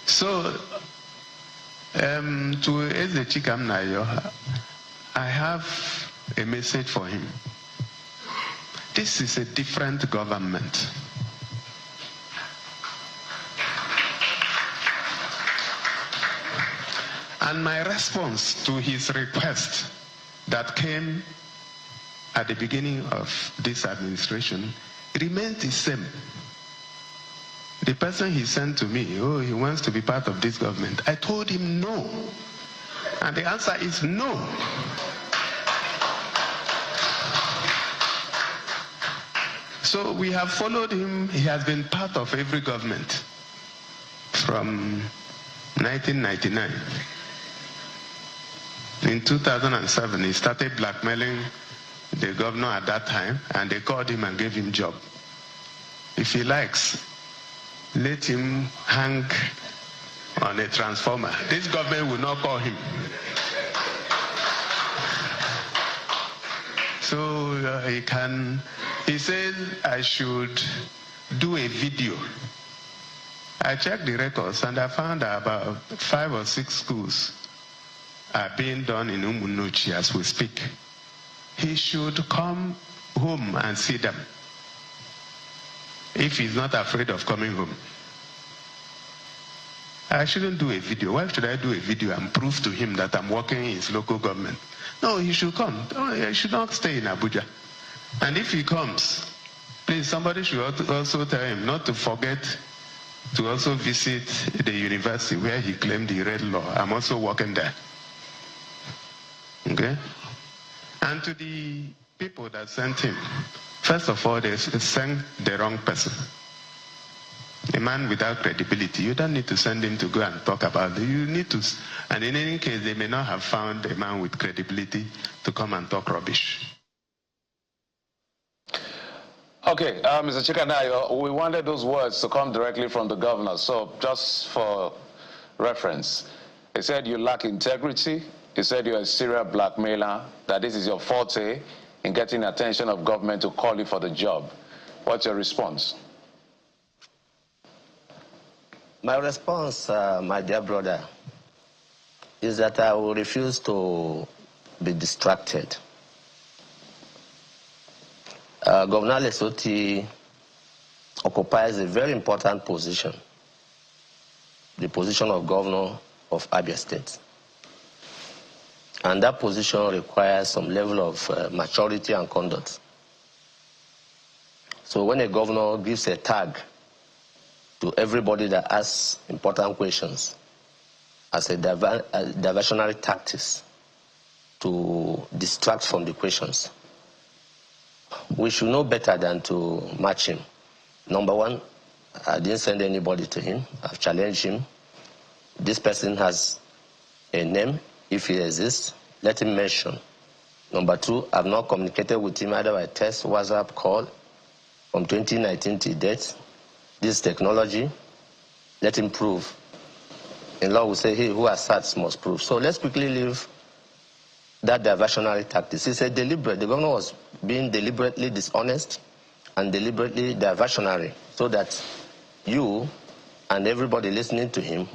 So, to Eze Chikamnayo, I have a message for him. This is a different government. And my response to his request that came at the beginning of this administration remains the same. The person he sent to me, oh, he wants to be part of this government. I told him no. And the answer is no. So we have followed him. He has been part of every government from 1999. In 2007, he started blackmailing the governor at that time, and they called him and gave him a job. If he likes, let him hang on a transformer. This government will not call him. So he said I should do a video. I checked the records and I found that about 5 or 6 schools are being done in Umunochi as we speak. He should come home and see them if he's not afraid of coming home. I shouldn't do a video. Why should I do a video and prove to him that I'm working in his local government? No, he should come. He should not stay in Abuja. And if he comes, please, somebody should also tell him not to forget to also visit the university where he claimed he read law. I'm also working there. Okay? And to the people that sent him, first of all, they sent the wrong person. A man without credibility, you don't need to send him to go and talk about it. You need to, and in any case, they may not have found a man with credibility to come and talk rubbish. Okay, Mr. Chikanayo, we wanted those words to come directly from the governor. So just for reference, he said you lack integrity. He said you're a serial blackmailer, that this is your forte in getting attention of government to call you for the job. What's your response? My response, my dear brother, is that I will refuse to be distracted. Governor Otti occupies a very important position, the position of governor of Abia State. And that position requires some level of maturity and conduct. So when a governor gives a tag to everybody that asks important questions as a diversionary tactics to distract from the questions, we should know better than to match him. Number one, I didn't send anybody to him. I've challenged him. This person has a name. If he exists, let him mention. Number two, I've not communicated with him either by text, WhatsApp, call from 2019 to date. This technology, let him prove. In law, we say, he who asserts must prove. So let's quickly leave that diversionary tactics. It's a deliberate. The governor was being deliberately dishonest and deliberately diversionary so that you and everybody listening to him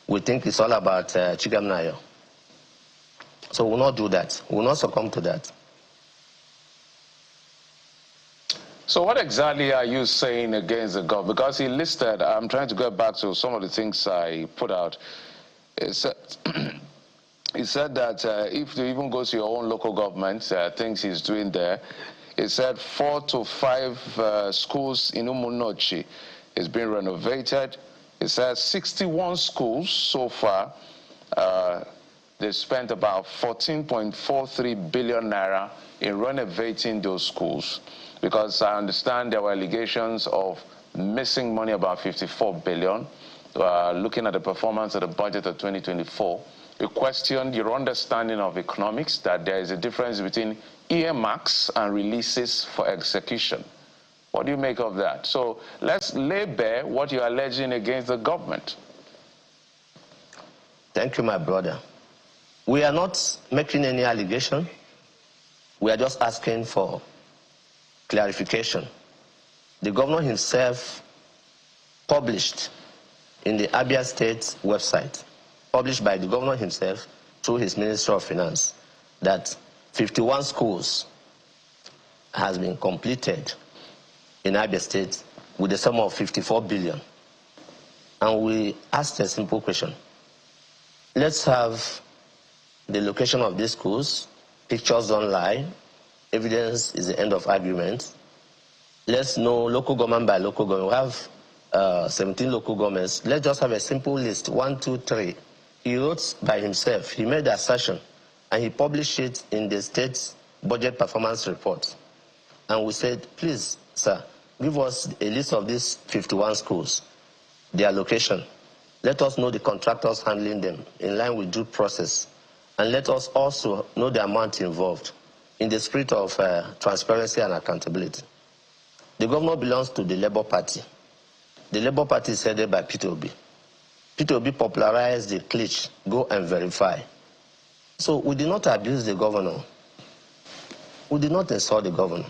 will think it's all about Chikamnayo. So we'll not do that. We'll not succumb to that. So what exactly are you saying against the government? Because he listed, I'm trying to get back to some of the things I put out. He said that if you even go to your own local government, things he's doing there, he said 4 to 5 schools in Umunochi is being renovated. He said 61 schools so far. They spent about 14.43 billion naira in renovating those schools, because I understand there were allegations of missing money, about 54 billion. Looking at the performance of the budget of 2024, you questioned your understanding of economics, that there is a difference between earmarks and releases for execution. What do you make of that? So let's lay bare what you're alleging against the government. Thank you, my brother. We are not making any allegation. We are just asking for clarification. The governor himself published in the Abia State website, published by the governor himself through his Ministry of Finance, that 51 schools has been completed in Abia State with a sum of 54 billion. And we asked a simple question. Let's have the location of these schools, pictures don't lie, evidence is the end of argument. Let's know local government by local government. We have 17 local governments. Let's just have a simple list, 1, 2, 3. He wrote by himself, he made the assertion, and he published it in the state's budget performance report. And we said, please, sir, give us a list of these 51 schools, their location. Let us know the contractors handling them in line with due process. And let us also know the amount involved in the spirit of transparency and accountability. The governor belongs to the Labour Party. The Labour Party is headed by Peter Obi. Peter Obi popularized the glitch, go and verify. So we did not abuse the governor. We did not insult the governor.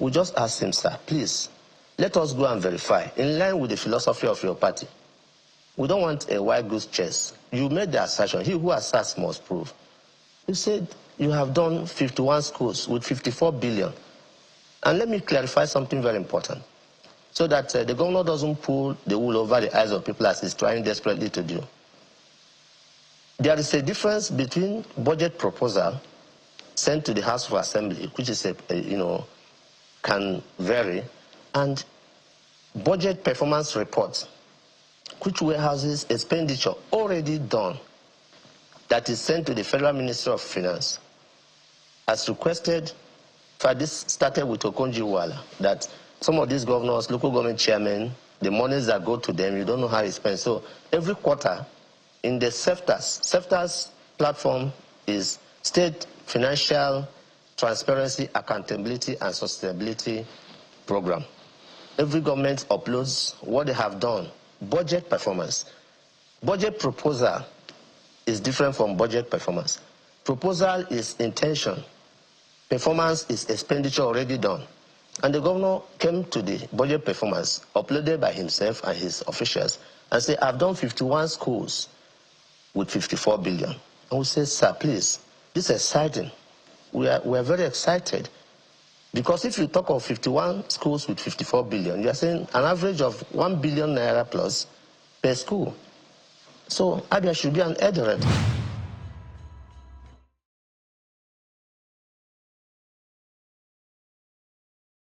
We just asked him, sir, please, let us go and verify in line with the philosophy of your party. We don't want a wild goose chase. You made the assertion. He who asserts must prove. You said you have done 51 schools with 54 billion. And let me clarify something very important, so that the governor doesn't pull the wool over the eyes of people as he's trying desperately to do. There is a difference between budget proposal sent to the House of Assembly, which is can vary, and budget performance reports, which warehouses expenditure already done that is sent to the Federal Ministry of Finance. As requested, this started with Okonjo-Iweala, that some of these governors, local government chairmen, the monies that go to them, you don't know how it's spent. So every quarter in the SEFTA's platform is State Financial Transparency, Accountability and Sustainability Program. Every government uploads what they have done. Budget performance. Budget proposal is different from budget performance. Proposal is intention. Performance is expenditure already done. And the governor came to the budget performance, uploaded by himself and his officials, and said, I've done 51 schools with 54 billion. And we said, sir, please, this is exciting. We are very excited. Because if you talk of 51 schools with 54 billion, you are saying an average of 1 billion naira plus per school. So Abia should be an Eldorado.